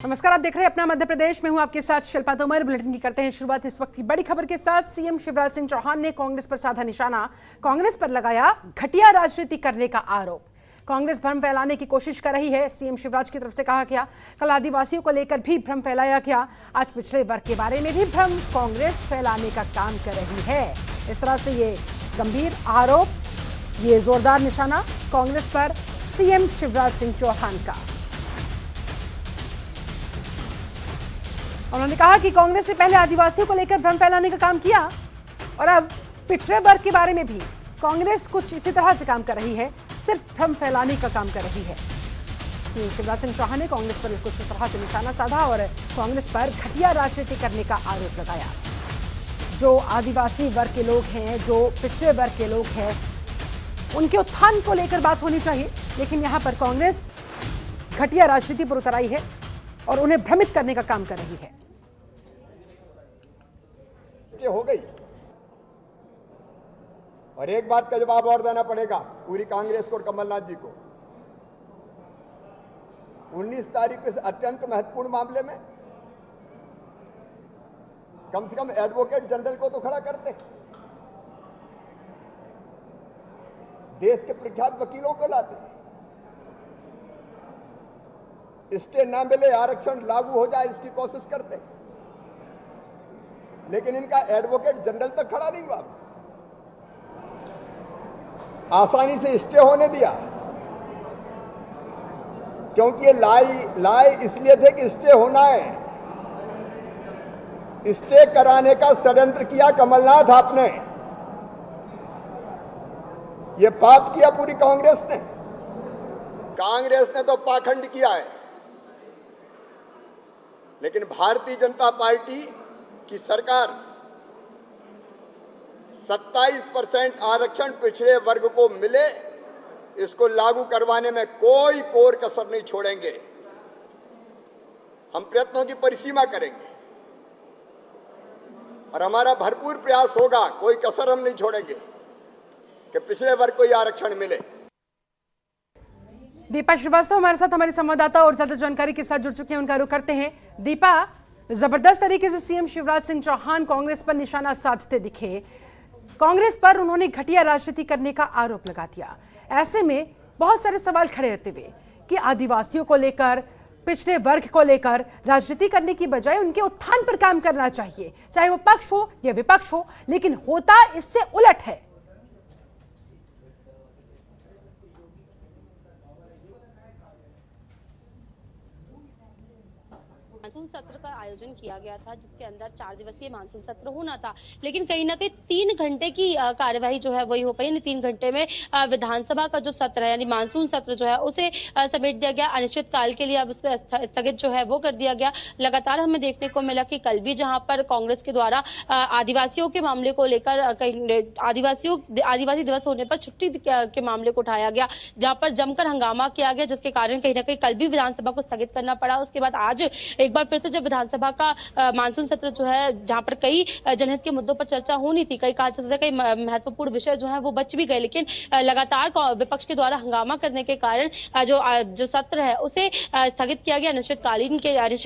नमस्कार, आप देख रहे हैं अपना मध्य प्रदेश में हूं आपके साथ शिल्पा तोमर। बुलेटिन की करते हैं शुरुआत इस वक्त की बड़ी खबर के साथ। सीएम शिवराज सिंह चौहान ने कांग्रेस पर साधा निशाना, कांग्रेस पर लगाया घटिया राजनीति करने का आरोप। कांग्रेस भ्रम फैलाने की कोशिश कर रही है, सीएम शिवराज की तरफ से कहा गया। कल आदिवासियों को लेकर भी भ्रम फैलाया गया, आज पिछड़े वर्ग के बारे में भी भ्रम कांग्रेस फैलाने का काम कर रही है। इस तरह से ये गंभीर आरोप, ये जोरदार निशाना कांग्रेस पर सीएम शिवराज सिंह चौहान का। उन्होंने कहा कि कांग्रेस ने पहले आदिवासियों को लेकर भ्रम फैलाने का काम किया और अब पिछड़े वर्ग के बारे में भी कांग्रेस कुछ इसी तरह से काम कर रही है, सिर्फ भ्रम फैलाने का काम कर रही है। सीएम शिवराज सिंह चौहान ने कांग्रेस पर कुछ इस तरह से निशाना साधा और कांग्रेस पर घटिया राजनीति करने का आरोप लगाया। जो आदिवासी वर्ग के लोग हैं, जो पिछड़े वर्ग के लोग हैं, उनके उत्थान को लेकर बात होनी चाहिए, लेकिन यहां पर कांग्रेस घटिया राजनीति पर उतर आई है और उन्हें भ्रमित करने का काम कर रही है। ये हो गई और एक बात का जवाब और देना पड़ेगा पूरी कांग्रेस को और कमलनाथ जी को। 19 तारीख के अत्यंत महत्वपूर्ण मामले में कम से कम एडवोकेट जनरल को तो खड़ा करते, देश के प्रख्यात वकीलों को लाते, स्टे ना मिले, आरक्षण लागू हो जाए इसकी कोशिश करते, लेकिन इनका एडवोकेट जनरल तक खड़ा नहीं हुआ। आसानी से स्टे होने दिया क्योंकि ये लाए इसलिए थे कि स्टे होना है। स्टे कराने का षड्यंत्र किया कमलनाथ आपने, ये पाप किया पूरी कांग्रेस ने। कांग्रेस ने तो पाखंड किया है, लेकिन भारतीय जनता पार्टी की सरकार 27% आरक्षण पिछड़े वर्ग को मिले, इसको लागू करवाने में कोई कोर कसर नहीं छोड़ेंगे। हम प्रयत्नों की परिसीमा करेंगे और हमारा भरपूर प्रयास होगा, कोई कसर हम नहीं छोड़ेंगे कि पिछड़े वर्ग को यह आरक्षण मिले। दीपा श्रीवास्तव हमारे साथ, हमारी संवाददाता और ज्यादा जानकारी के साथ जुड़ चुके हैं, उनका रुख करते हैं। दीपा, जबरदस्त तरीके से सीएम शिवराज सिंह चौहान कांग्रेस पर निशाना साधते दिखे, कांग्रेस पर उन्होंने घटिया राजनीति करने का आरोप लगा दिया। ऐसे में बहुत सारे सवाल खड़े रहते हुए कि आदिवासियों को लेकर, पिछड़े वर्ग को लेकर राजनीति करने की बजाय उनके उत्थान पर काम करना चाहिए, चाहे वो पक्ष हो या विपक्ष हो, लेकिन होता इससे उलट है। मानसून सत्र का आयोजन किया गया था, जिसके अंदर 4 दिवसीय मानसून सत्र होना था, लेकिन कहीं ना कहीं 3 घंटे की कार्यवाही जो है वही हो पाई। 3 घंटे में विधानसभा का जो सत्र है, यानी मानसून सत्र जो है, उसे समेट दिया गया। अनिश्चित काल के लिए अब उसको स्थगित जो है वो कर दिया गया। लगातार हमें देखने को मिला कि कल भी जहां पर कांग्रेस के द्वारा आदिवासियों के मामले को लेकर आदिवासी दिवस होने पर छुट्टी के मामले को उठाया गया, जहां पर जमकर हंगामा किया गया, जिसके कारण कहीं ना कहीं कल भी विधानसभा को स्थगित करना पड़ा। उसके बाद आज एक बार फिर से जब विधानसभा का मानसून सत्र जो है, जहां पर कई जनहित के मुद्दों पर चर्चा होनी थी, कई महत्वपूर्ण विषय जो है वो बच भी गए, लेकिन लगातार विपक्ष के द्वारा हंगामा करने के कारण जो सत्र है उसे स्थगित किया गया, अनिश्चित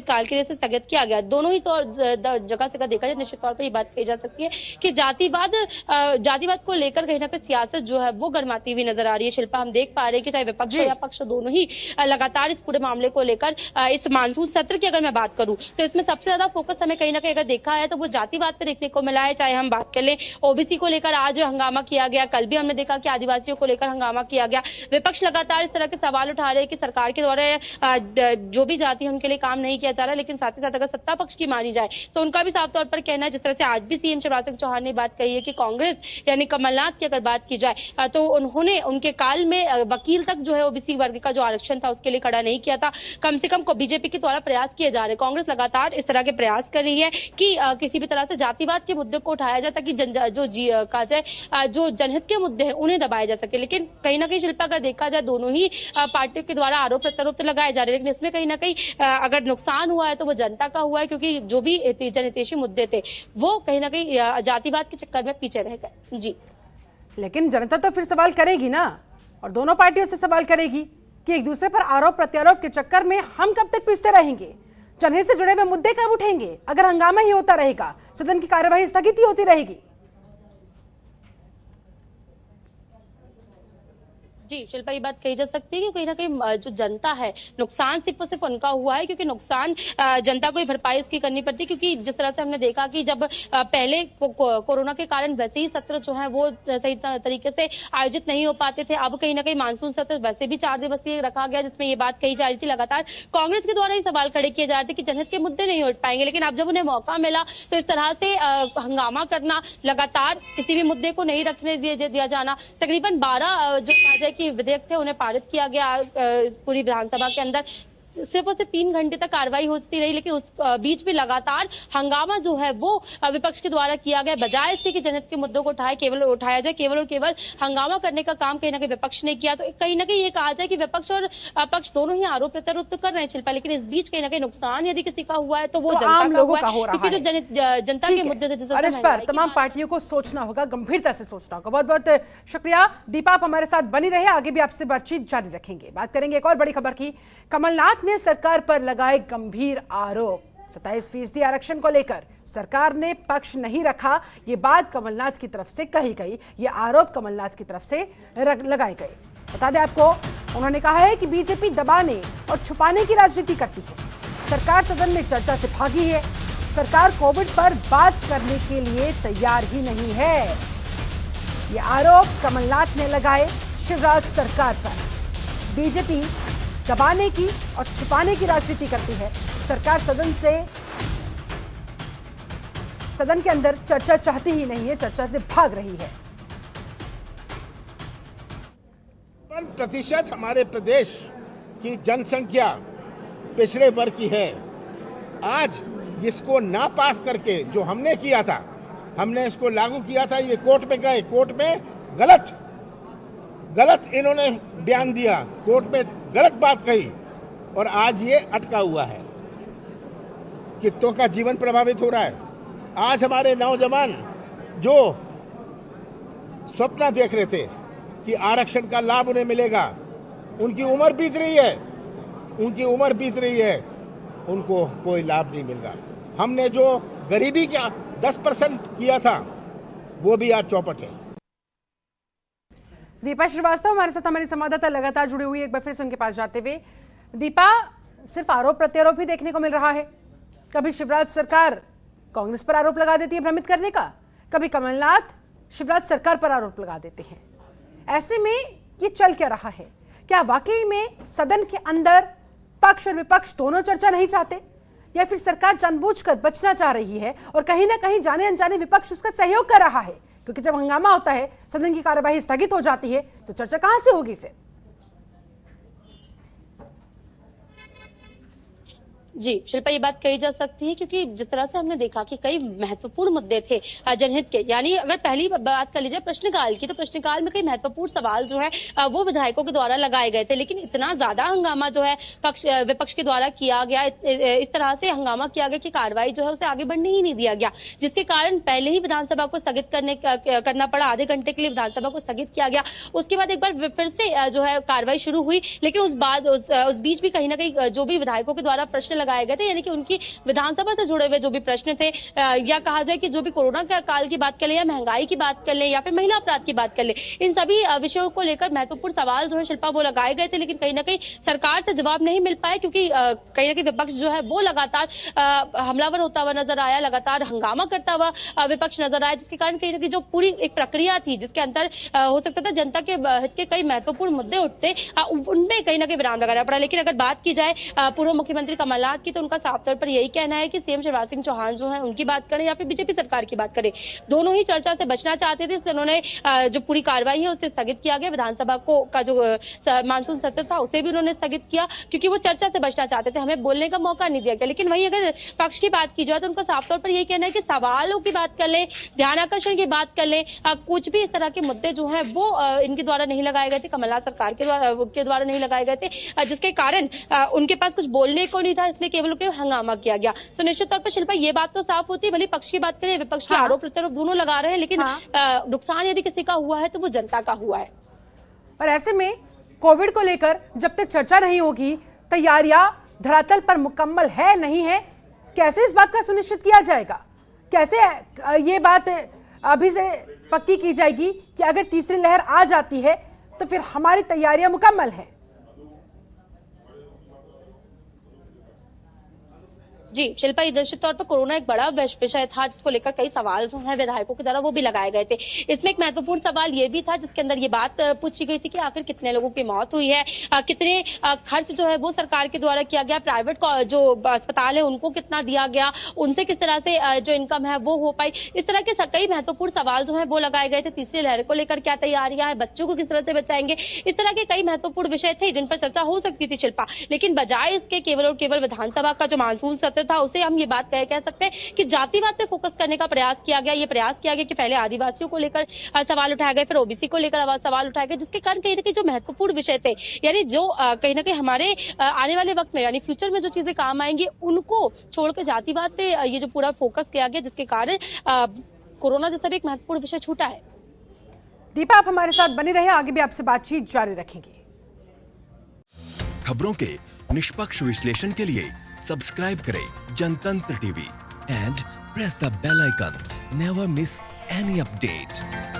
काल के लिए स्थगित किया गया। दोनों ही जगह से देखा जाए, निश्चित तौर पर ये बात कही जा सकती है कि जातिवाद को लेकर कहीं ना कहीं सियासत जो है वो गरमाती हुई नजर आ रही है। शिल्पा, हम देख पा रहे हैं कि चाहे विपक्ष या पक्ष, दोनों ही लगातार इस पूरे मामले को लेकर, इस मानसून सत्र की अगर मैं बात करूं तो इसमें सबसे ज्यादा फोकस हमें कहीं ना कहीं अगर देखा है तो वो जातिवाद पर देखने को मिला है। चाहे हम बात कर लें ओबीसी को लेकर आज हंगामा किया गया, कल भी हमने देखा कि आदिवासियों को लेकर हंगामा किया गया। विपक्ष लगातार इस तरह के सवाल उठा रहे हैं कि सरकार के द्वारा जो भी जाति है उनके लिए काम नहीं किया जा रहा, लेकिन साथ ही साथ अगर सत्ता पक्ष की मानी जाए तो उनका भी साफ तौर पर कहना है, जिस तरह से आज भी सीएम शिवराज सिंह चौहान ने बात कही है कि कांग्रेस यानी कमलनाथ की अगर बात की जाए तो उन्होंने उनके काल में वकील तक जो है ओबीसी वर्ग का जो आरक्षण था उसके लिए खड़ा नहीं किया था। कम से कम बीजेपी के द्वारा प्रयास किए जा रहे, कांग्रेस लगातार इस तरह के प्रयास कर रही है कि किसी भी तरह से जातिवाद के मुद्दे को उठाया जाए, ताकि जो जनहित के मुद्दे हैं उन्हें दबाया जा सके। लेकिन कहीं ना कहीं शिल्पा अगर देखा जाए, दोनों ही पार्टियों के द्वारा आरोप प्रत्यारोप तो लगाए जा रहे हैं, लेकिन इसमें कहीं ना कहीं अगर नुकसान हुआ है तो वो जनता का हुआ है, क्योंकि जो भी जनहितैषी मुद्दे थे वो कहीं ना कहीं जातिवाद के चक्कर में पीछे रह गए। जी, लेकिन जनता तो फिर सवाल करेगी ना, और दोनों पार्टियों से सवाल करेगी कि एक दूसरे पर आरोप प्रत्यारोप के चक्कर में हम कब तक पिसते रहेंगे। जनहित से जुड़े हुए मुद्दे कब उठेंगे अगर हंगामा ही होता रहेगा, सदन की कार्यवाही स्थगित ही होती रहेगी? जी शिल्पा, ये बात कही जा सकती है कि कहीं ना कहीं जो जनता है, नुकसान सिर्फ उनका हुआ है, क्योंकि नुकसान जनता को ही भरपाई उसकी करनी पड़ती है। क्योंकि जिस तरह से हमने देखा कि जब पहले कोरोना के कारण वैसे ही सत्र जो है वो सही तरीके से आयोजित नहीं हो पाते थे, अब कहीं ना कहीं मानसून सत्र वैसे भी 4 दिवसीय रखा गया, जिसमें ये बात कही जा रही थी, लगातार कांग्रेस के द्वारा ही सवाल खड़े किए जा रहे थे कि जनहित के मुद्दे नहीं उठ पाएंगे। लेकिन अब जब उन्हें मौका मिला तो इस तरह से हंगामा करना, लगातार किसी भी मुद्दे को नहीं रखने दिया जाना, तकरीबन 12 जो कहा जाए कि विधेयक थे उन्हें पारित किया गया पूरी विधानसभा के अंदर। सिर्फ और सिर्फ 3 घंटे तक कार्रवाई होती रही, लेकिन उस बीच भी लगातार हंगामा जो है वो विपक्ष के द्वारा किया गया। बजाय इसके कि जनहित के मुद्दों को उठाया जाए, केवल और केवल हंगामा करने का काम कहीं ना कहीं विपक्ष ने किया। तो कहीं ना कहीं ये कहा जाए कि विपक्ष और पक्ष दोनों ही आरोप प्रत्यारोप तो कर रहे हैं शिल्पा, लेकिन इस बीच कहीं ना कहीं नुकसान यदि किसी का हुआ है तो वो आम लोगों का हो रहा है, क्योंकि जो जनता के मुद्दे थे, और इस पर तमाम पार्टियों को सोचना होगा, गंभीरता से सोचना होगा। बहुत बहुत शुक्रिया दीपा, आप हमारे साथ बनी रहे, आगे भी आपसे बातचीत जारी रखेंगे। बात करेंगे एक और बड़ी खबर की। कमलनाथ ने सरकार पर लगाए गंभीर आरोप। 27% आरक्षण को लेकर सरकार ने पक्ष नहीं रखा, ये बात कमलनाथ की तरफ से कही गई, ये आरोप कमलनाथ की तरफ से लगाए गए। बता दें आपको, उन्होंने कहा है कि बीजेपी दबाने और छुपाने की राजनीति करती है। सरकार सदन में चर्चा से भागी है, सरकार कोविड पर बात करने के लिए तैयार ही नहीं है। ये आरोप कमलनाथ ने लगाए शिवराज सरकार पर। बीजेपी दबाने की और छुपाने की राजनीति करती है। सरकार सदन के अंदर चर्चा चाहती ही नहीं है, चर्चा से भाग रही है। 55% हमारे प्रदेश की जनसंख्या पिछड़े वर्ग की है। आज इसको ना पास करके जो हमने किया था, हमने इसको लागू किया था, ये कोर्ट में गए, कोर्ट में गलत इन्होंने बयान दिया, कोर्ट में गलत बात कही और आज ये अटका हुआ है। कितनों का जीवन प्रभावित हो रहा है। आज हमारे नौजवान जो स्वप्न देख रहे थे कि आरक्षण का लाभ उन्हें मिलेगा, उनकी उम्र बीत रही है, उनको कोई लाभ नहीं मिल रहा। हमने जो गरीबी का 10% किया था वो भी आज चौपट है। दीपा श्रीवास्तव हमारे साथ, हमारी संवाददाता लगातार जुड़ी हुई है। एक बार फिर से उनके पास जाते हुए, दीपा, सिर्फ आरोप प्रत्यारोप ही देखने को मिल रहा है। कभी शिवराज सरकार कांग्रेस पर आरोप लगा देती है भ्रमित करने का, कभी कमलनाथ शिवराज सरकार पर आरोप लगा देते हैं। ऐसे में ये चल क्या रहा है? क्या वाकई में सदन के अंदर पक्ष और विपक्ष दोनों चर्चा नहीं चाहते, या फिर सरकार जानबूझकर बचना चाह रही है और कहीं ना कहीं जाने अनजाने विपक्ष उसका सहयोग कर रहा है? क्योंकि जब हंगामा होता है, सदन की कार्यवाही स्थगित हो जाती है, तो चर्चा कहां से होगी फिर? जी शिल्पा, ये बात कही जा सकती है, क्योंकि जिस तरह से हमने देखा कि कई महत्वपूर्ण मुद्दे थे जनहित के। यानी अगर पहली बात कर लीजिए प्रश्नकाल की, तो प्रश्नकाल में कई महत्वपूर्ण सवाल जो है वो विधायकों के द्वारा लगाए गए थे, लेकिन इतना ज्यादा हंगामा जो है विपक्ष के द्वारा किया गया, इस तरह से हंगामा किया गया कि कार्रवाई जो है उसे आगे बढ़ने ही नहीं दिया गया, जिसके कारण पहले ही विधानसभा को स्थगित करना पड़ा। आधे घंटे के लिए विधानसभा को स्थगित किया गया। उसके बाद एक बार फिर से जो है कार्रवाई शुरू हुई, लेकिन उस बीच भी कहीं ना कहीं जो भी विधायकों के द्वारा प्रश्न लगाए गए थे, यानी कि उनकी विधानसभा से जुड़े हुए जो भी प्रश्न थे, या कहा जाए कि जो भी कोरोना के काल की बात कर ले, या महंगाई की बात कर ले, या फिर महिला अपराध की बात कर ले, इन सभी विषयों को लेकर महत्वपूर्ण सवाल जो है शिल्पा वो लगाए गए थे, लेकिन कहीं ना कहीं सरकार से जवाब नहीं मिल पाए, क्योंकि कहीं ना कहीं विपक्ष जो है वो लगातार हमलावर होता हुआ नजर आया, लगातार हंगामा करता हुआ विपक्ष नजर आया, जिसके कारण कहीं ना कहीं जो पूरी एक प्रक्रिया थी, जिसके अंदर हो सकता था जनता के हित के कई महत्वपूर्ण मुद्दे उठते, उनमें कहीं ना कहीं विराम लगाना पड़ा। लेकिन अगर बात की जाए पूर्व मुख्यमंत्री कमलनाथ की, तो उनका साफ तौर पर यही कहना है कि सीएम शिवराज सिंह चौहान जो है उनकी बात करें या फिर बीजेपी सरकार की बात करें, दोनों ही चर्चा से बचना चाहते थे, इसलिए उन्होंने जो पूरी कार्रवाई है उसे स्थगित किया गया। विधानसभा का जो मानसून सत्र था उसे भी उन्होंने स्थगित किया, क्योंकि वो चर्चा से बचना चाहते थे, हमें बोलने का मौका नहीं दिया गया। लेकिन वहीं अगर पक्ष की बात की जाए, तो उनका साफ तौर पर यही कहना है कि सवालों की बात कर ले, ध्यान आकर्षण की बात कर ले, कुछ भी इस तरह के मुद्दे जो है वो इनके द्वारा नहीं लगाए गए थे, कमलनाथ सरकार के द्वारा नहीं लगाए गए थे, जिसके कारण उनके पास कुछ बोलने को नहीं था, इसलिए केवल हंगामा किया गया। तो निश्चित तौर पर शिल्पा ये बात तो साफ होती है, भले पक्ष की बात करें, विपक्ष के आरोप प्रत्यारोप दोनों लगा रहे हैं, लेकिन नुकसान यदि किसी का हुआ है तो वो जनता का हुआ है। और ऐसे में कोविड को लेकर जब तक चर्चा नहीं होगी, तैयारियां धरातल पर मुकम्मल है नहीं है, कैसे इस बात का सुनिश्चित किया जाएगा? कैसे ये बात अभी से पक्की की जाएगी कि अगर तीसरी लहर आ जाती है तो फिर हमारी तैयारियां मुकम्मल हैं? जी शिल्पा, निश्चित तौर पर कोरोना एक बड़ा विषय था जिसको लेकर कई सवाल जो है विधायकों की द्वारा वो भी लगाए गए थे। इसमें एक महत्वपूर्ण सवाल ये भी था जिसके अंदर ये बात पूछी गई थी कि आखिर कितने लोगों की मौत हुई है, कितने खर्च जो है वो सरकार के द्वारा किया गया, प्राइवेट जो अस्पताल है उनको कितना दिया गया, उनसे किस तरह से जो इनकम है वो हो पाई। इस तरह के कई महत्वपूर्ण सवाल जो है वो लगाए गए थे। तीसरी लहर को लेकर क्या तैयारियां हैं, बच्चों को किस तरह से बचाएंगे, इस तरह के कई महत्वपूर्ण विषय थे जिन पर चर्चा हो सकती थी शिल्पा। लेकिन बजाय इसके केवल और केवल विधानसभा का जो मानसून सत्र था उसे हम ये बात कह सकते हैं कि जातिवाद पे फोकस करने का प्रयास किया गया। ये प्रयास किया गया कि पहले आदिवासियों को लेकर सवाल उठाए गए, फिर ओबीसी को लेकर सवाल उठाए गए, जिसके कारण कहीं ना कहीं जो महत्वपूर्ण विषय थे, यानी जो कहीं ना कहीं हमारे आने वाले वक्त में यानी फ्यूचर में जो चीजें काम आएंगी उनको छोड़कर जातिवाद पे ये जो पूरा फोकस किया गया, जिसके कारण कोरोना जैसा भी एक महत्वपूर्ण विषय छूटा है। दीपा, आप हमारे साथ बने रहे, आगे भी आपसे बातचीत जारी रखेंगे। खबरों के निष्पक्ष विश्लेषण के लिए सब्सक्राइब करें Jantantra TV and press the bell icon. Never miss any update.